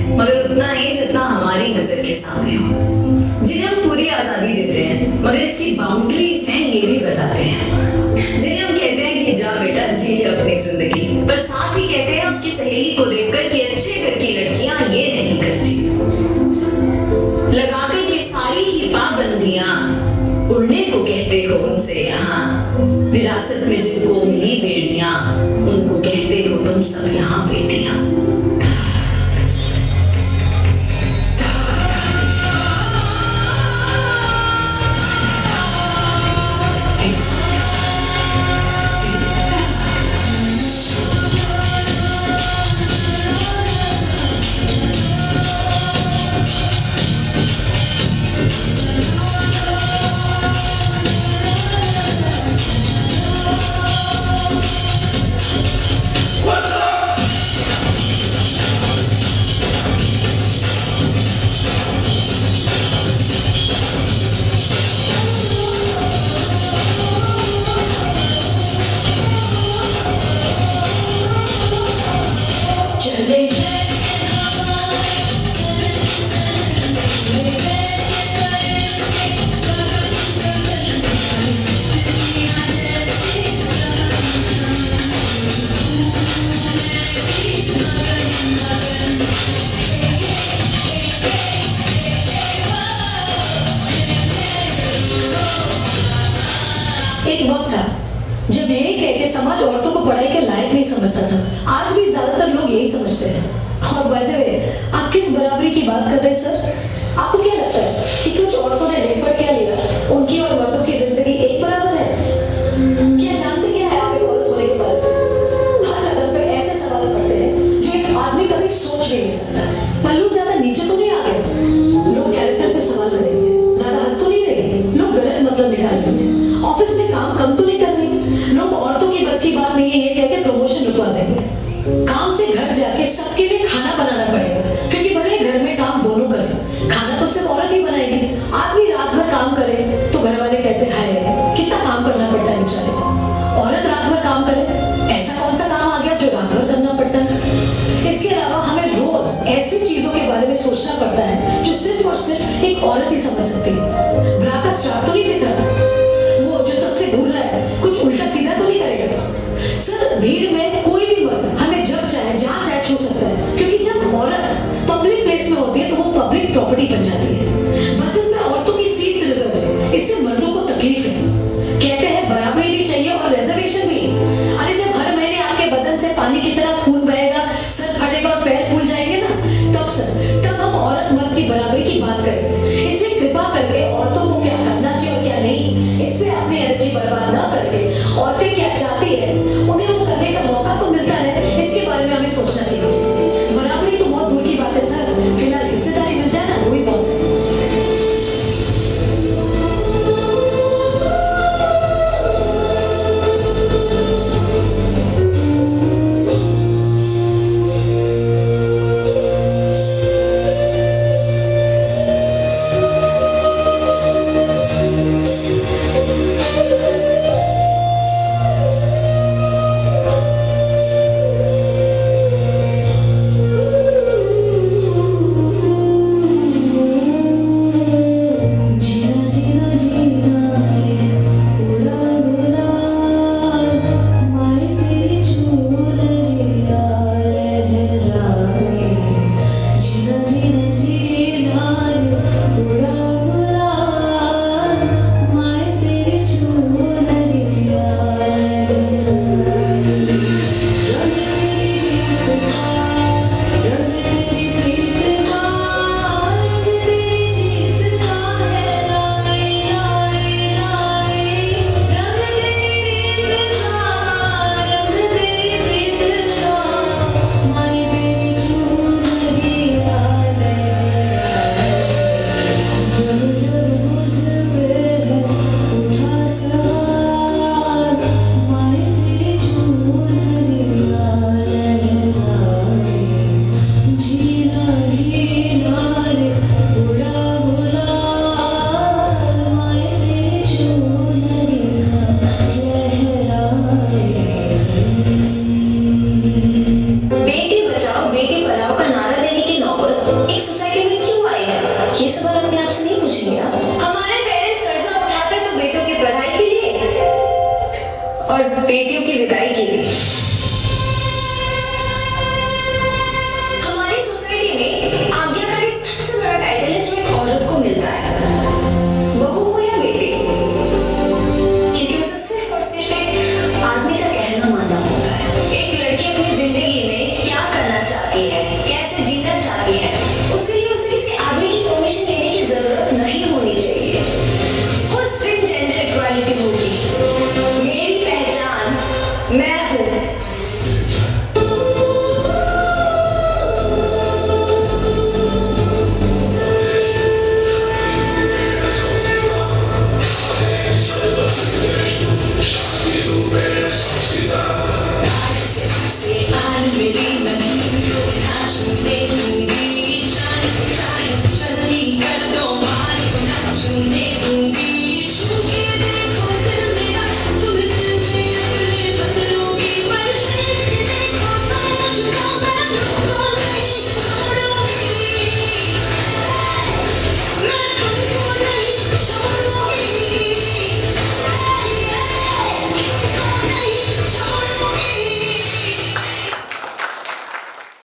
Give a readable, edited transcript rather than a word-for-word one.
हैं, मगर उतना ही जितना हमारी नजर के सामने हो। जिन्हें हम पूरी आजादी देते हैं मगर इसकी बाउंड्रीज हैं ये भी बताते हैं। जिन्हें हम कहते हैं कि जा बेटा जी ले अपनी जिंदगी, पर साथ ही कहते हैं उसकी सहेली को देखकर कि अच्छे घर की लड़कियां ये नहीं करती। लगाकर के सारी ही पाबंदियां उड़ने को कहते हो उनसे यहाँ, विरासत में जिनको मिली बेड़ियां उनको कहते हो तुम सब यहाँ बेटियां। एक वक्त था जब यही कहते समाज औरतों को पढ़ाई के लायक नहीं समझता था। आज भी ज्यादातर लोग यही समझते हैं। और बाय द वे, आप किस बराबरी की बात कर रहे हैं सर? आपको क्या लगता है कि कुछ औरतों ने नहीं पढ़ क्या लिया, उनकी और मर्दों की जिंदगी एक बराबर है? क्या जानते क्या है आप एक औरत होने के बारे में? हर कदम पे ऐसे सवाल पड़ते हैं जो एक आदमी कभी सोच भी नहीं सकता। पल्लू ज्यादा नीचे तो नहीं आ गए? लोग कैरेक्टर पे सवाल करेंगे। ज्यादा हंस तो नहीं रहे? लोग गलत मतलब निकालेंगे। ऑफिस में काम कम तो नहीं कर रही? लोग औरतों की बस की बात नहीं है ये कहते प्रमोशन रुकवा देंगे। काम से घर जाके सबके लिए खाना बनाना पड़ेगा, क्योंकि भले घर में काम दोनों करें, खाना तो सिर्फ औरत ही बनाएगी। आदमी रात भर काम करे तो घर वाले कहते हैं कितना काम करना पड़ता है बेचारे को। औरत रात भर काम करे, ऐसा कौन सा काम आ गया जो रात भर करना पड़ता है? इसके अलावा हमें रोज ऐसी चीजों के बारे में सोचना पड़ता है जो सिर्फ और सिर्फ एक औरत ही समझ सकती है। ब्रा का स्ट्रैप तो नहीं देता, घूर रहा है कुछ उल्टा सीधा तो नहीं करेगा। सर, भीड़ में कोई भी मर्द हमें जब चाहे जहां चाहे छू सकता है, क्योंकि जब औरत पब्लिक प्लेस में होती है तो वो पब्लिक प्रॉपर्टी बन जाती है। बसेस में औरतों की सीट्स रिजर्व है, इससे मर्दों को तकलीफ है। कहते हैं बराबरी भी चाहिए और रिजर्वेशन भी। अरे जब हर महीने आपके बदन से पानी की तरह खून बहेगा, सर फटेगा और पैर फूल जाएंगे ना, तब हम औरत मर्द की बराबरी की बात करेंगे। इसलिए कृपा करके औरतों को क्या करना चाहिए और क्या नहीं, इस पे अपनी एनर्जी बर्बाद ना करके औरतें क्या चाहती है उन्हें वो करने का मौका तो मिलता है, इसके बारे में हमें सोचना चाहिए। बराबरी तो बहुत दूर की बात है सर, फिलहाल हिस्सेदारी मिल जाए ना, वही बहुत है। बेटियों की विदाई के लिए। हमारी सोसाइटी में आज्ञाकारी सबसे बड़ा टाइटल है जो एक औरत को मिलता है, बहू हो या बेटी, क्योंकि उसे सिर्फ और सिर्फ एक आदमी का कहना मानना होता है। एक लड़की अपनी जिंदगी में क्या करना चाहती है, कैसे जीना चाहती है, उसके लिए उसे किसी आदमी की परमिशन लेने की जरूरत नहीं होनी चाहिए। उस दिन जेंडर इक्वालिटी